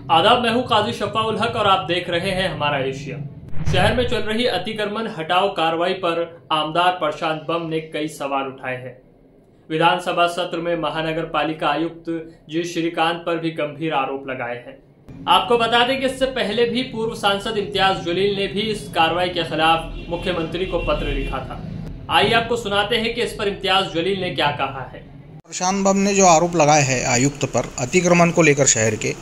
आदाब, मैं हूं काजी शफा उल हक और आप देख रहे हैं हमारा एशिया। शहर में चल रही अतिक्रमण हटाओ कार्रवाई पर आमदार प्रशांत बम ने कई सवाल उठाए हैं। विधानसभा सत्र में महानगर पालिका आयुक्त जी श्रीकांत पर भी गंभीर आरोप लगाए हैं। आपको बता दें कि इससे पहले भी पूर्व सांसद इम्तियाज जलील ने भी इस कार्रवाई के खिलाफ मुख्यमंत्री को पत्र लिखा था। आइए आपको सुनाते हैं कि इस पर इम्तियाज जलील ने क्या कहा है। प्रशांत बम ने जो आरोप लगाए हैं आयुक्त पर अतिक्रमण को लेकर शहर के,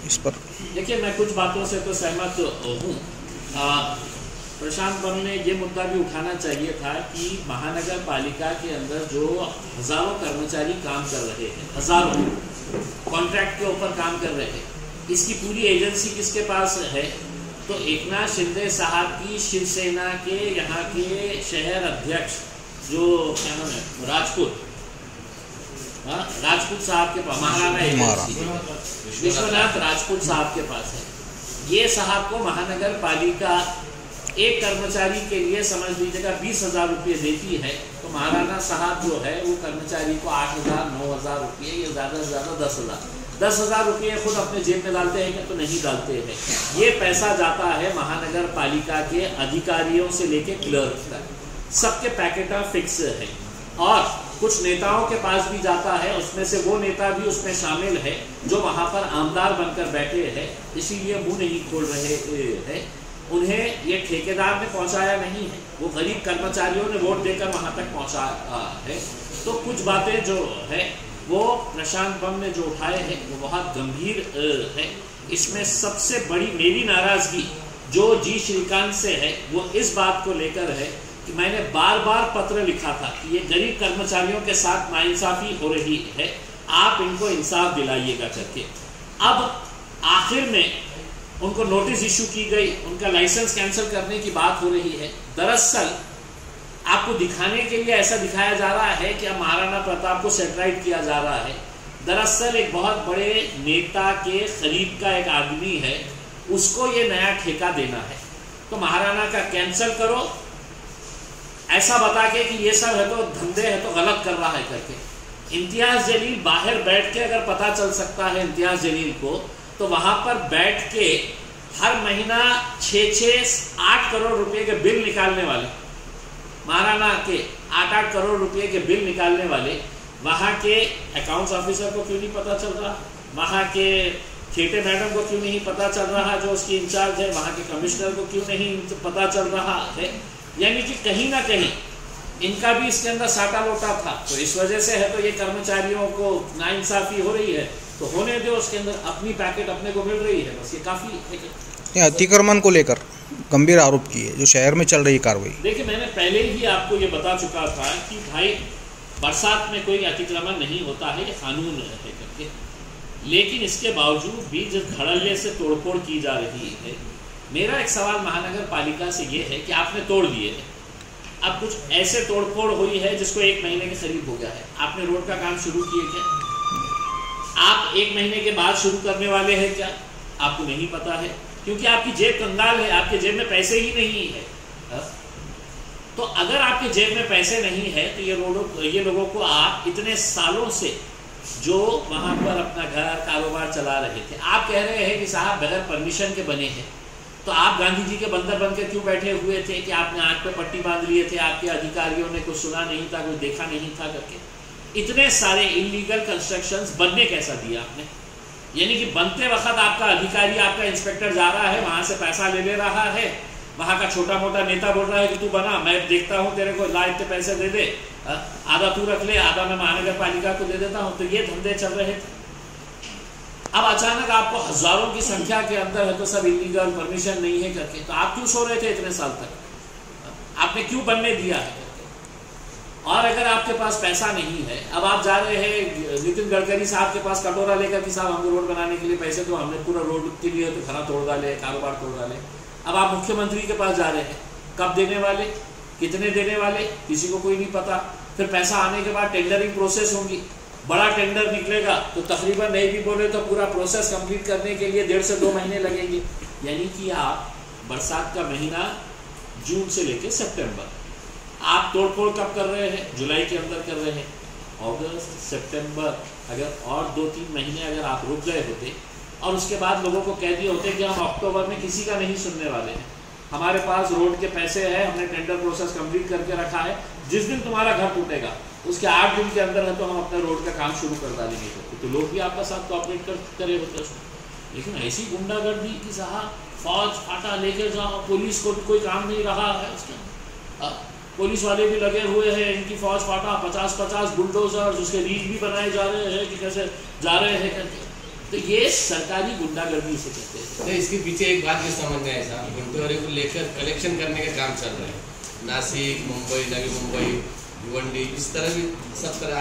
इस पर देखिए, मैं कुछ बातों से तो सहमत हूँ। प्रशांत बम ने ये मुद्दा भी उठाना चाहिए था कि महानगर पालिका के अंदर जो हजारों कर्मचारी काम कर रहे हैं, हजारों कॉन्ट्रैक्ट के ऊपर काम कर रहे हैं, इसकी पूरी एजेंसी किसके पास है? तो एकनाथ शिंदे साहब की शिवसेना के यहाँ के शहर अध्यक्ष जो क्या नाम है, राजपूत साहब के पास, महाराणा विश्वनाथ राजपूत साहब के पास है। ये साहब को महानगर पालिका एक कर्मचारी के लिए समझ लीजिएगा 20,000 रुपये देती है, तो महाराणा साहब जो है वो कर्मचारी को 8,000 9,000 रुपये, ये ज़्यादा से ज़्यादा 10,000 रुपये खुद अपने जेब में डालते हैं तो नहीं डालते हैं। ये पैसा जाता है महानगर पालिका के अधिकारियों से लेके क्लर्क तक, सबके पैकेट फिक्स है और कुछ नेताओं के पास भी जाता है। उसमें से वो नेता भी उसमें शामिल है जो वहां पर आमदार बनकर बैठे हैं, इसीलिए मुंह नहीं खोल रहे हैं। उन्हें ये ठेकेदार ने पहुंचाया नहीं है, वो गरीब कर्मचारियों ने वोट देकर वहां तक पहुंचाया है। तो कुछ बातें जो है वो प्रशांत बम ने जो उठाए हैं वो बहुत गंभीर है। इसमें सबसे बड़ी मेरी नाराजगी जो जी श्रीकांत से है वो इस बात को लेकर है कि मैंने बार बार पत्र लिखा था कि ये गरीब कर्मचारियों के साथ नाइंसाफी हो रही है, आप इनको इंसाफ दिलाइएगा करके। अब आखिर में उनको नोटिस इशू की गई, उनका लाइसेंस कैंसिल करने की बात हो रही है। दरअसल आपको दिखाने के लिए ऐसा दिखाया जा रहा है कि अब महाराणा प्रताप को सेटेलाइट किया जा रहा है। दरअसल एक बहुत बड़े नेता के करीब का एक आदमी है, उसको ये नया ठेका देना है, तो महाराणा का कैंसिल करो, ऐसा बता के कि ये सब है तो धंधे है तो गलत कर रहा है करके। इम्तियाज जलील बाहर बैठ के अगर पता चल सकता है इम्तियाज जलील को, तो वहां पर बैठ के हर महीना 6-8 करोड़ रुपए के बिल निकालने वाले, महाराणा के 8-8 करोड़ रुपए के बिल निकालने वाले वहां के अकाउंट्स ऑफिसर को क्यों नहीं पता चल रहा? वहां के खेटे मैडम को क्यों नहीं पता चल रहा जो उसकी इंचार्ज है? वहां के कमिश्नर को क्यों नहीं पता चल रहा है? यानी कि कहीं ना कहीं इनका भी इसके अंदर साटा लोटा था। तो इस वजह से है तो ये कर्मचारियों को नाइंसाफी हो रही है, तो होने दो, उसके अंदर अपनी पैकेट अपने को मिल रही है, बस ये काफी है। अतिक्रमण को लेकर गंभीर आरोप किए जो शहर में चल रही कार्रवाई। देखिए, मैंने पहले ही आपको ये बता चुका था कि भाई बरसात में कोई अतिक्रमण नहीं होता है, ये कानून है करके, लेकिन इसके बावजूद भी जिस धड़ल्ले से तोड़फोड़ की जा रही है, मेरा एक सवाल महानगर पालिका से ये है कि आपने तोड़ दिए हैं, अब कुछ ऐसे तोड़फोड़ हुई है जिसको 1 महीने के करीब हो गया है, आपने रोड का काम शुरू किए क्या? आप 1 महीने के बाद शुरू करने वाले हैं क्या? आपको नहीं पता है, क्योंकि आपकी जेब कंगाल है, आपके जेब में पैसे ही नहीं है। तो अगर आपके जेब में पैसे नहीं है तो ये लोगों को आप इतने सालों से जो वहां पर अपना घर कारोबार चला रहे थे, आप कह रहे हैं कि साहब बगैर परमिशन के बने हैं, तो आप गांधी जी के बंदर बनकर क्यों बैठे हुए थे कि आपने आंख पे पट्टी बांध लिए थे, आपके अधिकारियों ने कुछ सुना नहीं था, कुछ देखा नहीं था करके? इतने सारे इलीगल कंस्ट्रक्शंस बनने कैसा दिया आपने? यानी कि बनते वक्त आपका अधिकारी, आपका इंस्पेक्टर जा रहा है, वहां से पैसा ले रहा है, वहां का छोटा मोटा नेता बोल रहा है कि तू बना, मैं देखता हूं तेरे को, ला इतने पैसे दे दे, आधा तू रख ले, आधा मैं महानगर पालिका को दे देता हूं। तो ये धंधे चल रहे थे। अब अचानक आपको हजारों की संख्या के अंदर है तो सब इलीगल, परमिशन नहीं है करके, तो आप क्यों सो रहे थे इतने साल तक? आपने क्यों बनने दिया है? और अगर आपके पास पैसा नहीं है, अब आप जा रहे हैं नितिन गडकरी साहब के पास कटोरा लेकर कि साहब हमको रोड बनाने के लिए पैसे दो, हमने पूरा रोड के लिए तो घरा तोड़ डाले, कारोबार तोड़ डाले। अब आप मुख्यमंत्री के पास जा रहे हैं, कब देने वाले, कितने देने वाले, किसी को कोई नहीं पता। फिर पैसा आने के बाद टेंडरिंग प्रोसेस होंगी, बड़ा टेंडर निकलेगा तो तकरीबन नहीं भी बोले तो पूरा प्रोसेस कंप्लीट करने के लिए 1.5 से 2 महीने लगेंगे। यानी कि आप बरसात का महीना जून से लेकर सितंबर, आप तोड़फोड़ कब कर रहे हैं? जुलाई के अंदर कर रहे हैं। अगस्त, सितंबर, अगर और 2-3 महीने अगर आप रुक गए होते और उसके बाद लोगों को कह दिए होते कि हम अक्टूबर में किसी का नहीं सुनने वाले हैं, हमारे पास रोड के पैसे हैं, हमने टेंडर प्रोसेस कंप्लीट करके रखा है, जिस दिन तुम्हारा घर टूटेगा उसके 8 दिन के अंदर है तो हम अपने रोड का काम शुरू कर डालेंगे, तो लोग भी आपका साथ कोऑपरेट करे होते उसमें। लेकिन ऐसी गुंडागर्दी की साहब फौज फाटा लेके जाओ, पुलिस को भी कोई काम नहीं रहा है उसके, पुलिस वाले भी लगे हुए हैं, इनकी फौज फाटा 50-50 बुलडोजर उसके रील भी बनाए जा रहे हैं कि कैसे जा रहे हैं करके, तो ये सरकारी गुंडागर्दी से कहते हैं। तो इसके पीछे एक बात ये समझ में आए साहब, गुंडे को लेकर कलेक्शन करने का काम चल रहा है, नासिक, मुंबई, नवी मुंबई, भिवंडी, इस तरह भी सब तरह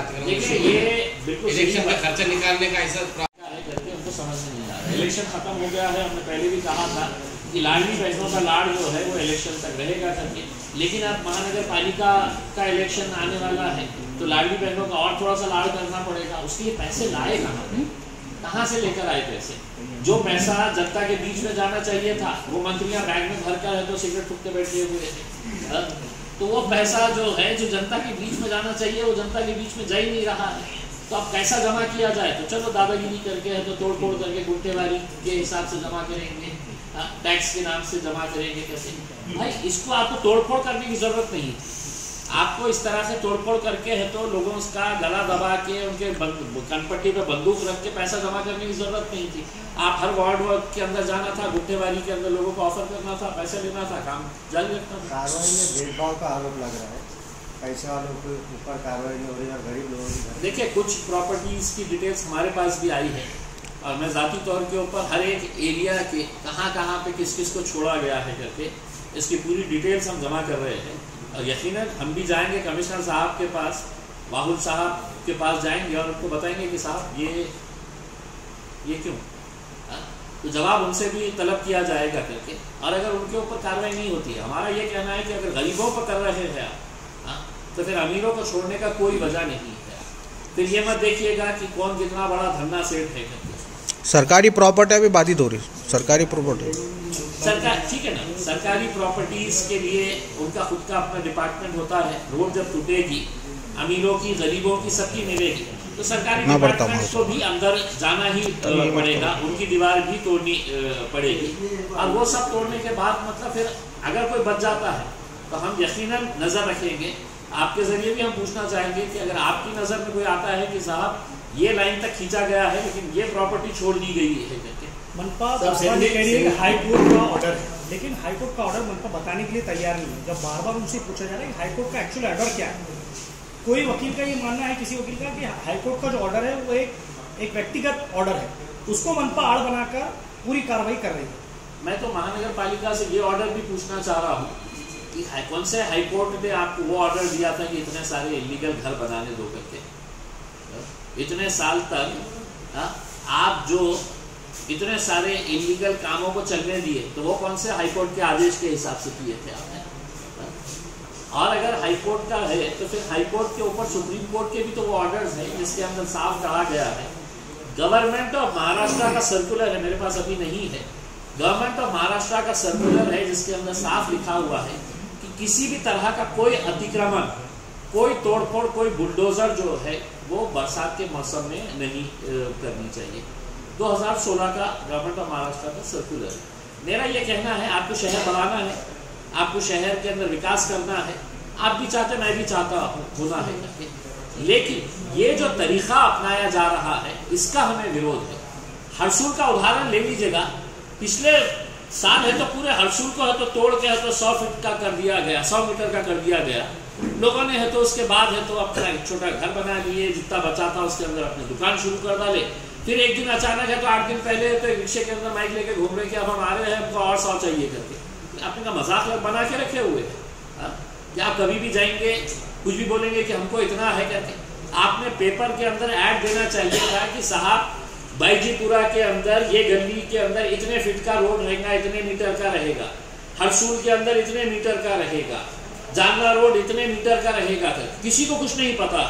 इलेक्शन का खर्चा निकालने का ऐसा करके उनको समझ में नहीं आ रहा है। इलेक्शन खत्म हो गया है, हमने पहले भी कहा था कि लाडली बहनों का लाड़ जो है वो इलेक्शन तक रहेगा करके, लेकिन अब महानगर पालिका का इलेक्शन आने वाला है तो लाडली बहनों का और थोड़ा सा लाड़ करना पड़ेगा। उसके लिए पैसे लाए कहाँ से लेकर आए पैसे? जो पैसा जनता के बीच में जाना चाहिए था वो मंत्रियां बैग में भर कर है तो सिगरेट फूकते बैठे हुए थे, तो वो पैसा जो है जो जनता के बीच में जाना चाहिए वो जनता के बीच में जा ही नहीं रहा है। तो अब कैसा जमा किया जाए? तो चलो दादागिरी करके है तो तोड़ फोड़ करके गुंटेवारी के हिसाब से जमा करेंगे, टैक्स के नाम से जमा करेंगे कैसे? भाई इसको आपको तोड़ फोड़ करने की जरूरत नहीं, आपको इस तरह से तोड़ फोड़ करके है तो लोगों का गला दबा के उनके कनपट्टी पे बंदूक रख के पैसा जमा करने की जरूरत नहीं थी। आप हर वार्ड के अंदर जाना था, गुंटेवारी के अंदर लोगों को ऑफर करना था, पैसे लेना था, काम जारी रखना था। कार्रवाई में भेदभाव का आरोप लग रहा है, पैसे वालों के ऊपर कार्रवाई नहीं हो रही और गरीब लोगों की। देखिए कुछ प्रॉपर्टीज की डिटेल्स हमारे पास भी आई है और मैं ज़ाती तौर के ऊपर हर एक एरिया के कहाँ पे किस किस को छोड़ा गया है करके इसकी पूरी डिटेल्स हम जमा कर रहे हैं और यकीनन हम भी जाएंगे कमिश्नर साहब के पास, वाहुल साहब के पास जाएंगे और उनको बताएंगे कि साहब ये क्यों, तो जवाब उनसे भी तलब किया जाएगा करके। और अगर उनके ऊपर कार्रवाई नहीं होती है, हमारा ये कहना है कि अगर गरीबों पर कर रहे हैं आप तो फिर अमीरों को छोड़ने का कोई वजह नहीं है। फिर ये मत देखिएगा कि कौन कितना बड़ा धन्ना सेठ है करके। सरकारी प्रॉपर्टी अभी बाधित हो रही, सरकारी प्रॉपर्टी सरकार ठीक है ना, सरकारी प्रॉपर्टीज के लिए उनका खुद का अपना डिपार्टमेंट होता है। रोड जब टूटेगी अमीरों की, गरीबों की, सबकी मिलेगी तो सरकारी डिपार्टमेंट को भी अंदर जाना ही पड़ेगा, उनकी दीवार भी तोड़नी पड़ेगी और वो सब तोड़ने के बाद मतलब फिर अगर कोई बच जाता है तो हम यकीनन नज़र रखेंगे। आपके जरिए भी हम पूछना चाहेंगे कि अगर आपकी नज़र में कोई आता है कि साहब ये लाइन तक खींचा गया है लेकिन ये प्रॉपर्टी छोड़ दी गई है करके, मनपा कह रही है कि हाईकोर्ट का ऑर्डर है, लेकिन हाईकोर्ट का ऑर्डर मनपा बताने के लिए तैयार नहीं है। जब बार बार उनसे पूछा जा रहा है कि हाईकोर्ट का एक्चुअल ऑर्डर क्या है, कोई वकील का ये मानना है, किसी वकील का, कि हाईकोर्ट का जो ऑर्डर है वो एक व्यक्तिगत ऑर्डर है, उसको मनपा आड़ बनाकर पूरी कार्रवाई कर रही है। मैं तो महानगर पालिका से ये ऑर्डर भी पूछना चाह रहा हूँ कि कौन से हाईकोर्ट ने आपको वो ऑर्डर दिया था कि इतने सारे इलीगल घर बनाने दो करके, इतने साल तक आप जो इतने सारे इलीगल कामों को चलने दिए तो वो कौन से हाईकोर्ट के आदेश के हिसाब से किए थे आपने? और अगर हाईकोर्ट का है तो फिर हाईकोर्ट के ऊपर सुप्रीम कोर्ट के भी तो वो ऑर्डर्स हैं जिसके अंदर साफ कहा गया है, गवर्नमेंट ऑफ महाराष्ट्र का सर्कुलर है, मेरे पास अभी नहीं है, गवर्नमेंट ऑफ महाराष्ट्र का सर्कुलर है जिसके अंदर साफ लिखा हुआ है कि किसी भी तरह का कोई अतिक्रमण, कोई तोड़फोड़, कोई बुलडोजर जो है वो बरसात के मौसम में नहीं करनी चाहिए। 2016 का गवर्नमेंट ऑफ महाराष्ट्र का सर्कुलर है। मेरा ये कहना है आपको शहर बढ़ाना है, आपको शहर के अंदर विकास करना है, आप भी चाहते, मैं भी चाहता हूँ होना है, लेकिन ये जो तरीका अपनाया जा रहा है इसका हमें विरोध है। हरसूल का उदाहरण ले लीजिएगा, पिछले साल है तो पूरे हरसूल को है तो तोड़ के है तो 100 फीट का कर दिया गया, 100 मीटर का कर दिया गया, लोगों ने है तो उसके बाद है तो अपना एक छोटा घर बना लिए, जितना बचा था उसके अंदर अपनी दुकान शुरू कर डाले। फिर एक दिन अचानक है तो 8 दिन पहले तो रिक्शे के अंदर माइक लेके घूम रहे कि अब हम आ रहे हैं, हमको और 100 चाहिए करके। आपने का मजाक बना के रखे हुए हैं कि आप कभी भी जाएंगे कुछ भी बोलेंगे कि हमको इतना है करके। आपने पेपर के अंदर ऐड देना चाहिए था कि साहब बाईजीपुरा के अंदर ये गली के अंदर इतने फीट का रोड रहेगा, इतने मीटर का रहेगा, हरसूल के अंदर इतने मीटर का रहेगा, जानला रोड इतने मीटर का रहेगा। किसी को कुछ नहीं पता,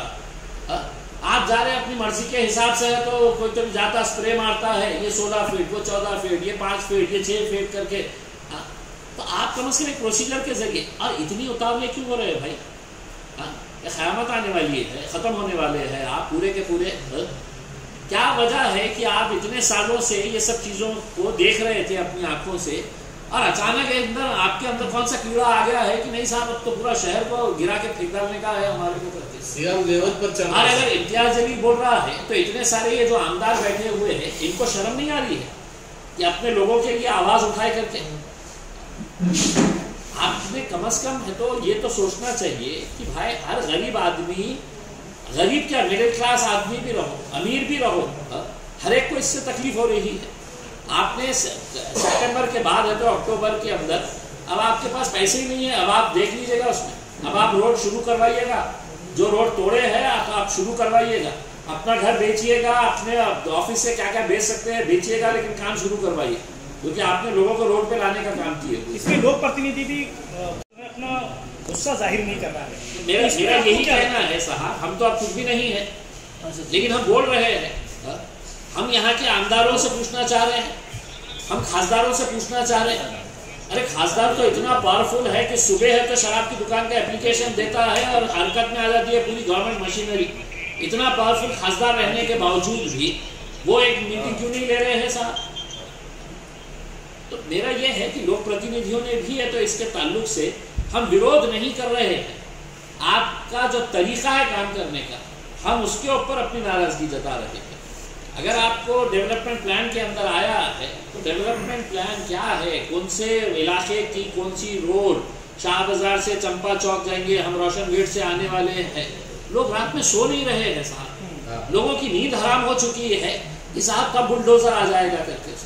आप जा रहे हैं अपनी मर्जी के हिसाब से है तो कोई तो जाता स्प्रे मारता है, ये 16 फीट, वो 14 फीट, ये 5 फीट, ये 6 फीट करके। तो आप कम से कम एक प्रोसीजर के जरिए, और इतनी उतावले क्यों हो रहे हैं भाई? क़यामत आने वाली है, ख़त्म होने वाले हैं, आप पूरे के पूरे क्या वजह है कि आप इतने सालों से ये सब चीजों को देख रहे थे अपनी आंखों से, और अचानक आपके अंदर कौन सा कीड़ा आ गया है कि नहीं साहब अब तो पूरा शहर को गिरा के फेंक डालने का है हमारे को करके सीएम लेवल पर चल रहा है। अगर इम्तियाज जलील बोल रहा है तो इतने सारे ये जो आमदार बैठे हुए हैं इनको शर्म नहीं आ रही है कि अपने लोगों के लिए आवाज उठाए करके? आपने कम से कम है तो ये तो सोचना चाहिए कि भाई हर गरीब आदमी, गरीब क्या मिडिल क्लास आदमी भी रहो, अमीर भी रहो, हर एक को इससे तकलीफ हो रही है। आपने सितंबर के बाद है तो अक्टूबर के अंदर अब आपके पास पैसे ही नहीं है, अब आप देख लीजिएगा उसमें, अब आप रोड शुरू करवाइएगा, जो रोड तोड़े हैं आप शुरू करवाइएगा, अपना घर बेचिएगा, अपने ऑफिस से क्या क्या बेच सकते हैं बेचिएगा, लेकिन काम शुरू करवाइए, क्योंकि आपने लोगों को रोड पे लाने का काम किया। इसमें लोक प्रतिनिधि भी अपना गुस्सा जाहिर नहीं कर रहा है। मेरा यही कहना है साहब, हम तो अब कुछ भी नहीं है, लेकिन हम बोल रहे हैं, हम यहाँ के आमदारों से पूछना चाह रहे हैं, हम खासदारों से पूछना चाह रहे हैं। अरे खासदार तो इतना पावरफुल है कि सुबह है तो शराब की दुकान का एप्लीकेशन देता है और हरकत में आ जाती है पूरी गवर्नमेंट मशीनरी। इतना पावरफुल खासदार रहने के बावजूद भी वो एक मीटिंग क्यों नहीं ले रहे हैं साहब? तो मेरा यह है कि लोक प्रतिनिधियों ने भी है तो इसके ताल्लुक से हम विरोध नहीं कर रहे हैं, आपका जो तरीका है काम करने का हम उसके ऊपर अपनी नाराजगी जता रहे हैं। अगर आपको डेवलपमेंट प्लान के अंदर आया है तो डेवलपमेंट प्लान क्या है, कौन से इलाके की कौन सी रोड, शाह बाजार से चंपा चौक जाएंगे, हम रोशन गेट से आने वाले हैं, लोग रात में सो नहीं रहे हैं साहब, लोगों की नींद हराम हो चुकी है कि साहब कब बुलडोजर आ जाएगा करके।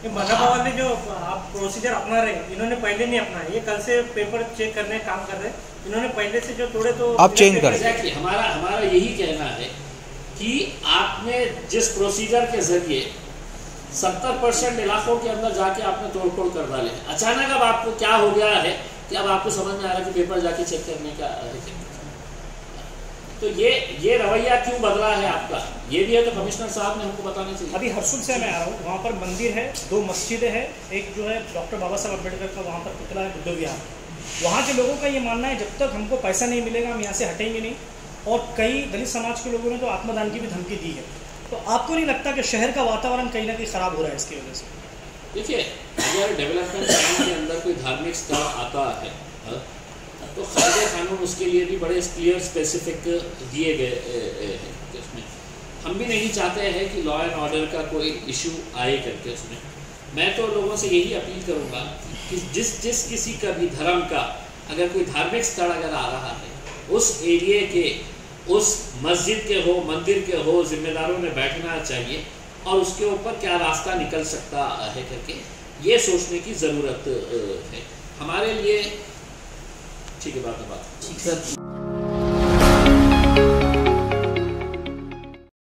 मजा भवन ने जो आप प्रोसीजर अपना रहे इन्होंने पहले नहीं अपनाया, ये कल से पेपर चेक करने काम कर रहे हैं, इन्होंने पहले से जो तोड़े तो आप चेंज करें। एग्जैक्टली हमारा यही कहना है कि आपने जिस प्रोसीजर के जरिए 70% इलाकों के अंदर जाके आपने तोड़फोड़ कर डाले, अचानक अब आपको क्या हो गया है कि अब आपको समझ में आ रहा है कि पेपर जाके चेक करने का है। तो ये रवैया क्यों बदला है आपका, ये भी है तो कमिश्नर साहब ने हमको बताना चाहिए। अभी हरसुल से मैं आ रहा हूँ, वहाँ पर मंदिर है, 2 मस्जिदें हैं, एक जो है डॉक्टर बाबा साहब अम्बेडकर का वहाँ पर पुतला है बुद्ध विहार। वहाँ के लोगों का ये मानना है जब तक हमको पैसा नहीं मिलेगा हम यहाँ से हटेंगे नहीं, और कई दलित समाज के लोगों ने तो आत्मदान की भी धमकी दी है। तो आपको नहीं लगता कि शहर का वातावरण कहीं ना कहीं खराब हो रहा है इसकी वजह से? देखिए, अगर डेवलपमेंट प्लान के अंदर कोई धार्मिक स्थल आता है तो कायदे कानून उसके लिए भी बड़े क्लियर स्पेसिफिक दिए गए हैं उसमें। हम भी नहीं चाहते हैं कि लॉ एंड ऑर्डर का कोई इशू आए करके उसमें। मैं तो लोगों से यही अपील करूँगा कि जिस किसी का भी धर्म का अगर कोई धार्मिक स्थल अगर आ रहा है, उस एरिए के, उस मस्जिद के हो, मंदिर के हो, जिम्मेदारों ने बैठना चाहिए और उसके ऊपर क्या रास्ता निकल सकता है करके ये सोचने की ज़रूरत है हमारे लिए। ठीक है, बात।